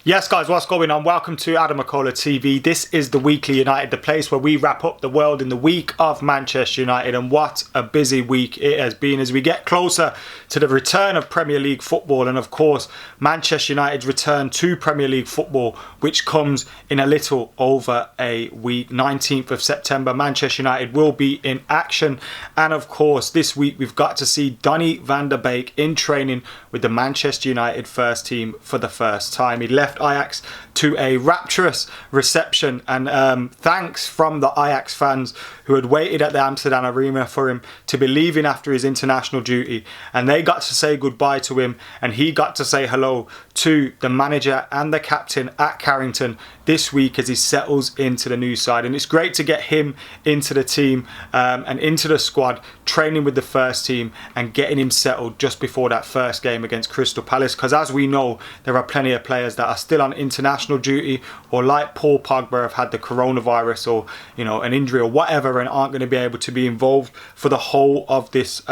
Yes guys, what's going on? Welcome to AdamMcKola TV. This is the Weekly United, the place where we wrap up the world in the week of Manchester United, and what a busy week it has been as we get closer to the return of Premier League football, and of course Manchester United's return to Premier League football, which comes in a little over a week. 19th of September, Manchester United will be in action, and of course this week we've got to see Donny van de Beek in training with the Manchester United first team for the first time. He left Ajax to a rapturous reception, and thanks from the Ajax fans who had waited at the Amsterdam Arena for him to be leaving after his international duty, and they got to say goodbye to him, and he got to say hello to the manager and the captain at Carrington this week as he settles into the new side. And it's great to get him into the team and into the squad, training with the first team and getting him settled just before that first game against Crystal Palace, because as we know, there are plenty of players that are still on international duty, or like Paul Pogba have had the coronavirus or an injury or whatever, and aren't going to be able to be involved for the whole of this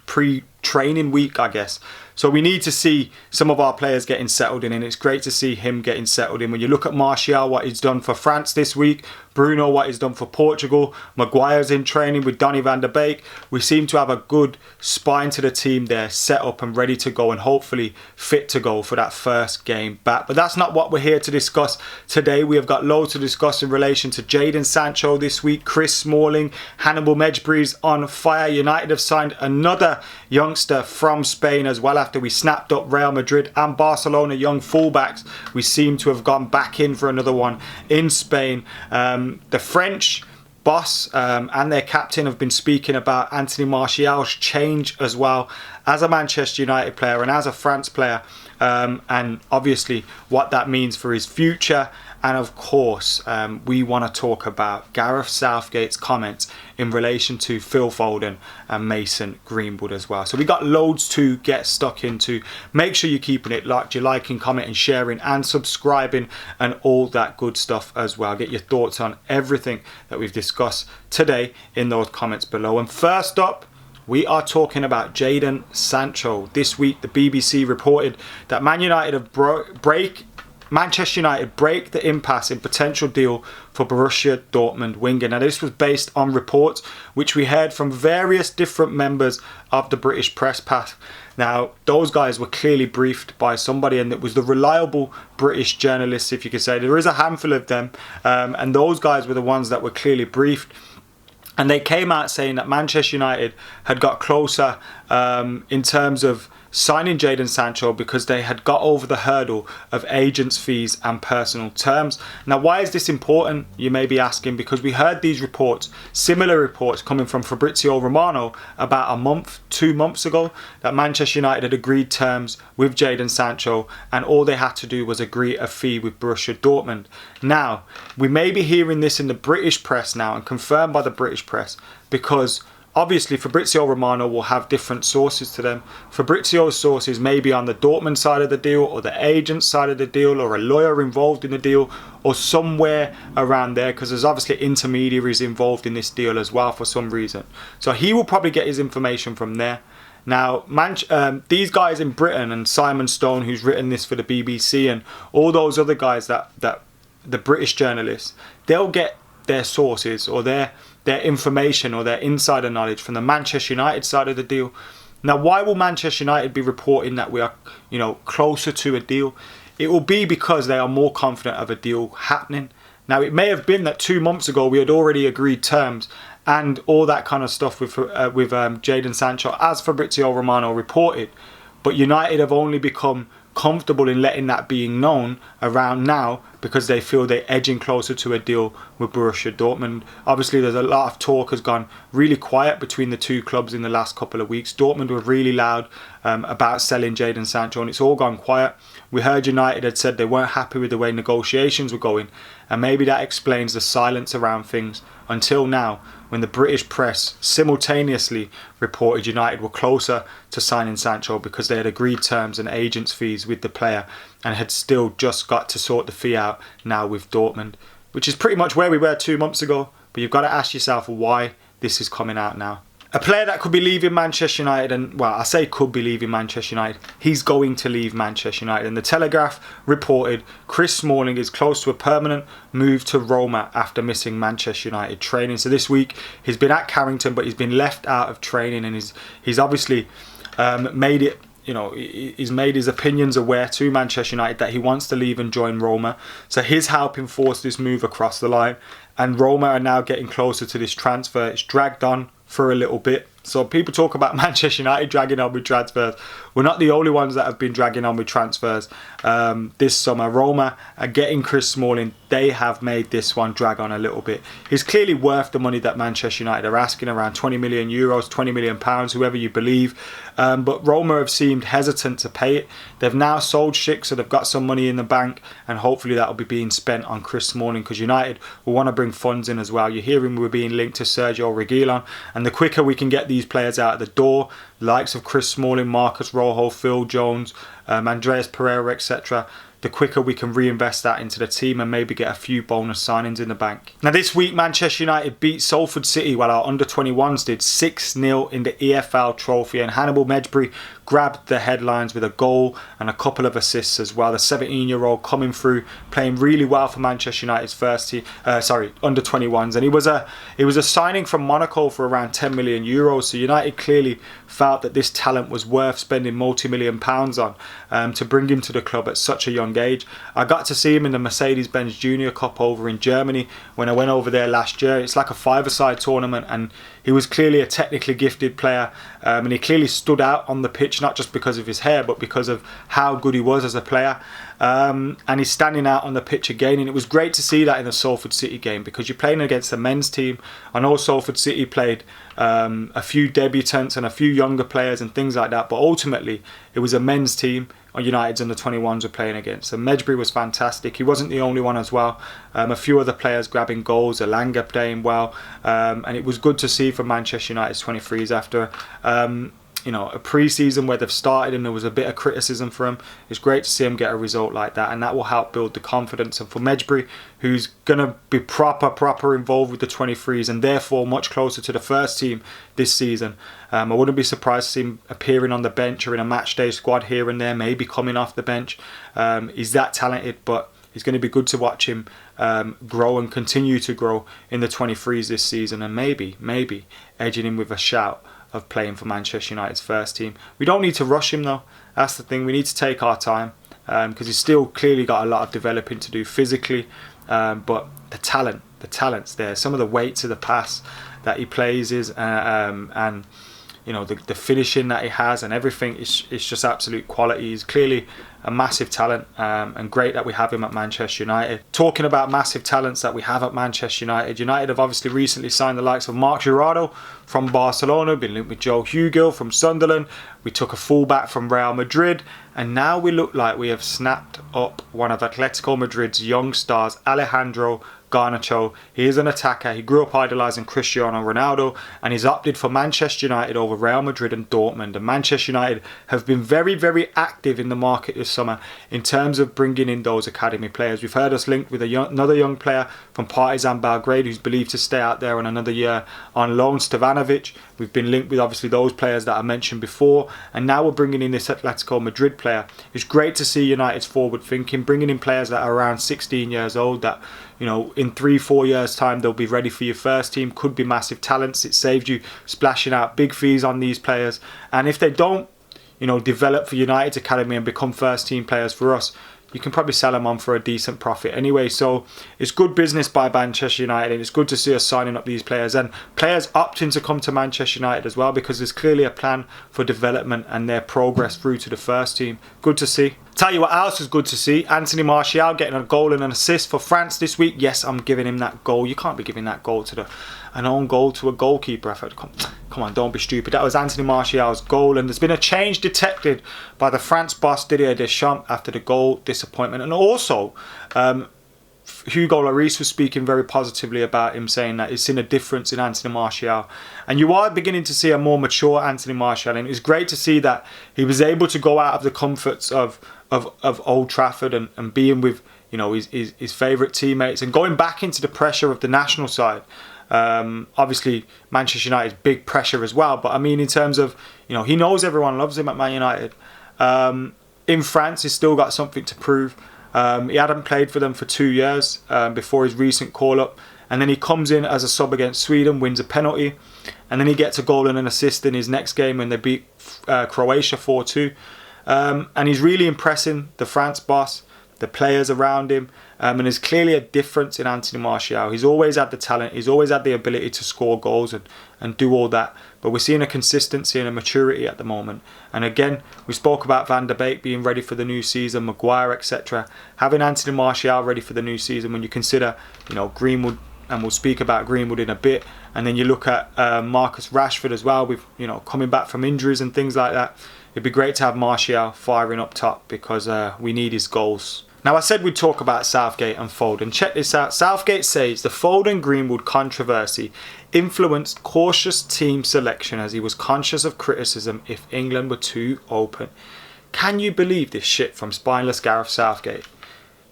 pre-training week, I guess. So we need to see some of our players getting settled in, and it's great to see him getting settled in. When you look at Martial, what he's done for France this week, Bruno, what he's done for Portugal, Maguire's in training with Donny van de Beek, we seem to have a good spine to the team there, set up and ready to go, and hopefully fit to go for that first game back. But that's not what we're here to discuss today. We have got loads to discuss in relation to Jadon Sancho this week, Chris Smalling, Hannibal Mejbri's on fire. United have signed another youngster from Spain as well. After we snapped up Real Madrid and Barcelona young fullbacks, we seem to have gone back in for another one in Spain. The French boss and their captain have been speaking about Anthony Martial's change as well as a Manchester United player and as a France player, and obviously what that means for his future. And of course, we want to talk about Gareth Southgate's comments in relation to Phil Foden and Mason Greenwood as well. So we got loads to get stuck into. Make sure you're keeping it locked, you're liking, commenting, sharing and subscribing and all that good stuff as well. Get your thoughts on everything that we've discussed today in those comments below. And first up, we are talking about Jadon Sancho. This week, the BBC reported that Manchester United break the impasse in potential deal for Borussia Dortmund winger. Now, this was based on reports which we heard from various different members of the British press pass. Now, those guys were clearly briefed by somebody, and it was the reliable British journalists, if you could say. There is a handful of them, and those guys were the ones that were clearly briefed. And they came out saying that Manchester United had got closer in terms of signing Jadon Sancho because they had got over the hurdle of agents' fees and personal terms. Now, why is this important? You may be asking, because we heard these reports, similar reports coming from Fabrizio Romano about 2 months ago, that Manchester United had agreed terms with Jadon Sancho and all they had to do was agree a fee with Borussia Dortmund. Now, we may be hearing this in the British press now and confirmed by the British press, because obviously Fabrizio Romano will have different sources to them. Fabrizio's sources may be on the Dortmund side of the deal, or the agent side of the deal, or a lawyer involved in the deal, or somewhere around there, because there's obviously intermediaries involved in this deal as well for some reason. So he will probably get his information from there. Now, these guys in Britain, and Simon Stone, who's written this for the BBC, and all those other guys that the British journalists, they'll get their sources or their information or their insider knowledge from the Manchester United side of the deal. Now, why will Manchester United be reporting that we are, closer to a deal? It will be because they are more confident of a deal happening. Now, it may have been that 2 months ago we had already agreed terms and all that kind of stuff with Jadon Sancho, as Fabrizio Romano reported, but United have only become comfortable in letting that being known around now because they feel they're edging closer to a deal with Borussia Dortmund. Obviously, there's a lot of talk has gone really quiet between the two clubs in the last couple of weeks. Dortmund were really loud about selling Jadon Sancho, and it's all gone quiet. We heard United had said they weren't happy with the way negotiations were going, and maybe that explains the silence around things until now, when the British press simultaneously reported United were closer to signing Sancho because they had agreed terms and agents' fees with the player and had still just got to sort the fee out now with Dortmund, which is pretty much where we were 2 months ago. But you've got to ask yourself why this is coming out now. A player that could be leaving Manchester United, and well, I say could be leaving Manchester United, he's going to leave Manchester United. And the Telegraph reported Chris Smalling is close to a permanent move to Roma after missing Manchester United training. So this week he's been at Carrington, but he's been left out of training, and he's obviously made it. He's made his opinions aware to Manchester United that he wants to leave and join Roma. So he's helping force this move across the line. And Roma are now getting closer to this transfer. It's dragged on for a little bit. So people talk about Manchester United dragging on with transfers. We're not the only ones that have been dragging on with transfers this summer. Roma are getting Chris Smalling. They have made this one drag on a little bit. He's clearly worth the money that Manchester United are asking, around 20 million euros, 20 million pounds, whoever you believe. But Roma have seemed hesitant to pay it. They've now sold Schick, so they've got some money in the bank, and hopefully that will be being spent on Chris Smalling, because United will want to bring funds in as well. You're hearing we're being linked to Sergio Reguilon, and the quicker we can get these players out the door, likes of Chris Smalling, Marcus Rojo, Phil Jones, Andreas Pereira, etc., the quicker we can reinvest that into the team and maybe get a few bonus signings in the bank. Now this week Manchester United beat Salford City, while our under-21s did 6-0 in the EFL trophy, and Hannibal Mejbri grabbed the headlines with a goal and a couple of assists as well. The 17-year-old coming through, playing really well for Manchester United's first team, under-21s, and it was a signing from Monaco for around 10 million euros. So United clearly felt that this talent was worth spending multi-million pounds on to bring him to the club at such a young age. I got to see him in the Mercedes-Benz Junior Cup over in Germany when I went over there last year. It's like a five-a-side tournament, and he was clearly a technically gifted player, and he clearly stood out on the pitch, not just because of his hair, but because of how good he was as a player. And he's standing out on the pitch again, and it was great to see that in the Salford City game, because you're playing against a men's team. I know Salford City played a few debutants and a few younger players and things like that, but ultimately it was a men's team United's under-21s were playing against. So Mejbri was fantastic. He wasn't the only one as well. A few other players grabbing goals, Elanga playing well, and it was good to see from Manchester United's 23s after a pre-season where they've started and there was a bit of criticism for him. It's great to see him get a result like that, and that will help build the confidence. And for Mejbri, who's going to be proper involved with the 23s and therefore much closer to the first team this season, I wouldn't be surprised to see him appearing on the bench or in a match day squad here and there, maybe coming off the bench. He's that talented, but it's going to be good to watch him grow and continue to grow in the 23s this season, and maybe edging him with a shout of playing for Manchester United's first team. We don't need to rush him though. That's the thing. We need to take our time because he's still clearly got a lot of developing to do physically, but the talent's there. Some of the weight to the pass that he plays is and the finishing that he has and everything is just absolute quality. He's clearly a massive talent, and great that we have him at Manchester United. Talking about massive talents that we have at Manchester United, United have obviously recently signed the likes of Marc Jurado from Barcelona, been linked with Joe Hugill from Sunderland. We took a fullback from Real Madrid, and now we look like we have snapped up one of Atletico Madrid's young stars, Alejandro Garnach. He is an attacker. He grew up idolising Cristiano Ronaldo, and he's opted for Manchester United over Real Madrid and Dortmund. And Manchester United have been very active in the market this summer in terms of bringing in those academy players. We've heard us linked with another young player from Partizan Belgrade who's believed to stay out there on another year on loan, Stevanovic. We've been linked with obviously those players that I mentioned before, and now we're bringing in this Atletico Madrid player. It's great to see United's forward thinking, bringing in players that are around 16 years old that, in 3-4 years time they'll be ready for your first team, could be massive talents. It saves you splashing out big fees on these players, and if they don't develop for United's academy and become first team players for us, you can probably sell them on for a decent profit anyway. So it's good business by Manchester United, and it's good to see us signing up these players and players opting to come to Manchester United as well, because there's clearly a plan for development and their progress through to the first team. Good to see. Tell you what else is good to see, Anthony Martial getting a goal and an assist for France this week. Yes, I'm giving him that goal. You can't be giving that goal to an own goal to a goalkeeper. I thought, come on, don't be stupid. That was Anthony Martial's goal, and there's been a change detected by the France boss Didier Deschamps after the goal disappointment. And also, Hugo Lloris was speaking very positively about him, saying that he's seen a difference in Anthony Martial, and you are beginning to see a more mature Anthony Martial, and it's great to see that he was able to go out of the comforts of of Old Trafford and being with, you know, his favourite teammates and going back into the pressure of the national side. Obviously Manchester United's big pressure as well, but I mean in terms of, you know, he knows everyone loves him at Man United. In France he's still got something to prove. He hadn't played for them for 2 years before his recent call up, and then he comes in as a sub against Sweden, wins a penalty, and then he gets a goal and an assist in his next game when they beat Croatia 4-2. And he's really impressing the France boss, the players around him, and there's clearly a difference in Anthony Martial. He's always had the talent, he's always had the ability to score goals and do all that, but we're seeing a consistency and a maturity at the moment. And again, we spoke about Van der Beek being ready for the new season, Maguire, etc. Having Anthony Martial ready for the new season, when you consider, you know, Greenwood, and we'll speak about Greenwood in a bit, and then you look at Marcus Rashford as well, with, you know, coming back from injuries and things like that. It'd be great to have Martial firing up top because we need his goals. Now, I said we'd talk about Southgate and Foden. Check this out. Southgate says the Foden-Greenwood controversy influenced cautious team selection as he was conscious of criticism if England were too open. Can you believe this shit from spineless Gareth Southgate?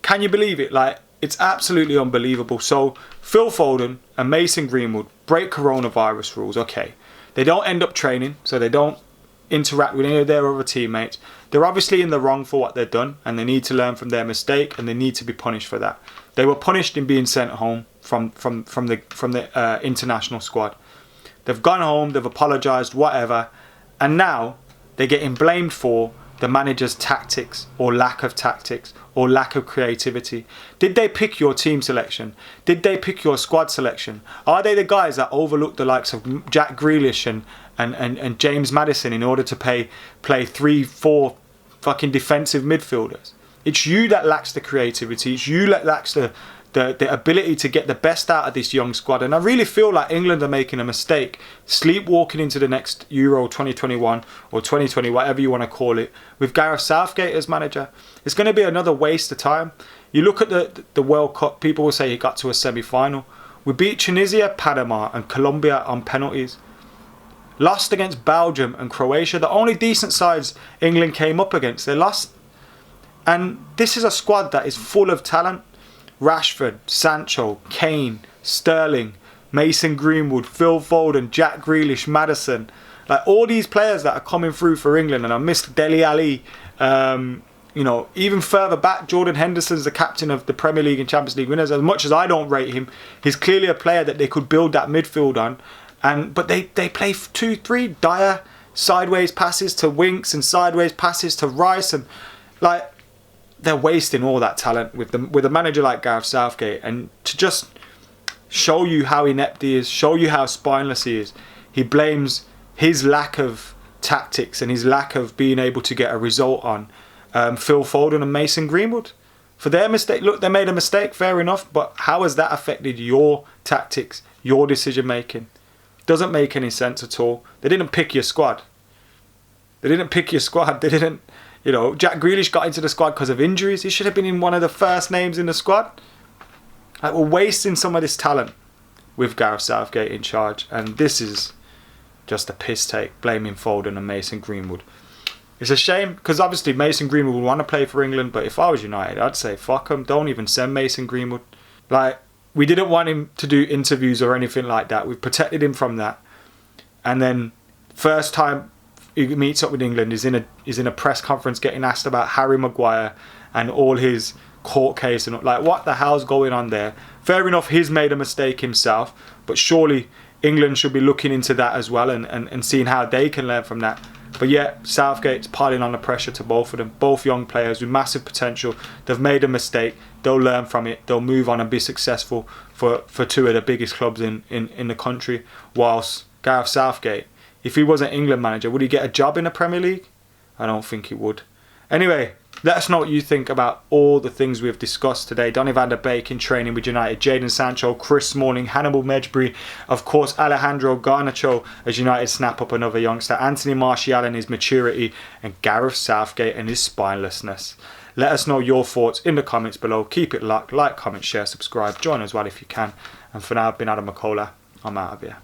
Can you believe it? Like, it's absolutely unbelievable. So, Phil Foden and Mason Greenwood break coronavirus rules. Okay, they don't end up training, so they don't interact with any of their other teammates. They're obviously in the wrong for what they've done, and they need to learn from their mistake, and they need to be punished for that. They were punished in being sent home from the international squad. They've gone home, they've apologised, whatever, and now they're getting blamed for the manager's tactics or lack of tactics or lack of creativity. Did they pick your team selection? Did they pick your squad selection? Are they the guys that overlook the likes of Jack Grealish and James Maddison in order to play 3-4 fucking defensive midfielders? It's you that lacks the creativity. It's you that lacks the ability to get the best out of this young squad. And I really feel like England are making a mistake sleepwalking into the next Euro 2021 or 2020, whatever you want to call it, with Gareth Southgate as manager. It's going to be another waste of time. You look at the World Cup, people will say he got to a semi-final. We beat Tunisia, Panama and Colombia on penalties. Lost against Belgium and Croatia, the only decent sides England came up against. They lost. And this is a squad that is full of talent. Rashford, Sancho, Kane, Sterling, Mason Greenwood, Phil Foden, Jack Grealish, Maddison. Like, all these players that are coming through for England, and I missed Dele Alli. You know, even further back, Jordan Henderson's the captain of the Premier League and Champions League winners. As much as I don't rate him, he's clearly a player that they could build that midfield on. But they play 2-3 dire sideways passes to Winks and sideways passes to Rice, and like, they're wasting all that talent with a manager like Gareth Southgate. And to just show you how inept he is, show you how spineless he is, he blames his lack of tactics and his lack of being able to get a result on Phil Foden and Mason Greenwood for their mistake. Look, they made a mistake, fair enough, but how has that affected your tactics, your decision making? Doesn't make any sense at all. They didn't pick your squad. They didn't, you know, Jack Grealish got into the squad because of injuries. He should have been in one of the first names in the squad. Like, we're wasting some of this talent with Gareth Southgate in charge. And this is just a piss take, blaming Foden and Mason Greenwood. It's a shame, because obviously Mason Greenwood would want to play for England, but if I was United, I'd say fuck him. Don't even send Mason Greenwood. Like, we didn't want him to do interviews or anything like that. We've protected him from that. And then first time he meets up with England, he's in a press conference getting asked about Harry Maguire and all his court case, and like, what the hell's going on there? Fair enough, he's made a mistake himself, but surely England should be looking into that as well and seeing how they can learn from that. But yeah, Southgate's piling on the pressure to both of them, both young players with massive potential. They've made a mistake, they'll learn from it, they'll move on and be successful for two of the biggest clubs in the country. Whilst Gareth Southgate, if he wasn't England manager, would he get a job in the Premier League? I don't think he would. Anyway, let us know what you think about all the things we've discussed today. Donny van der Beek in training with United, Jadon Sancho, Chris Smalling, Hannibal Mejbri, of course Alejandro Garnach as United snap up another youngster, Anthony Martial and his maturity, and Gareth Southgate and his spinelessness. Let us know your thoughts in the comments below. Keep it locked, like, comment, share, subscribe, join as well if you can. And for now, I've been AdamMcKola. I'm out of here.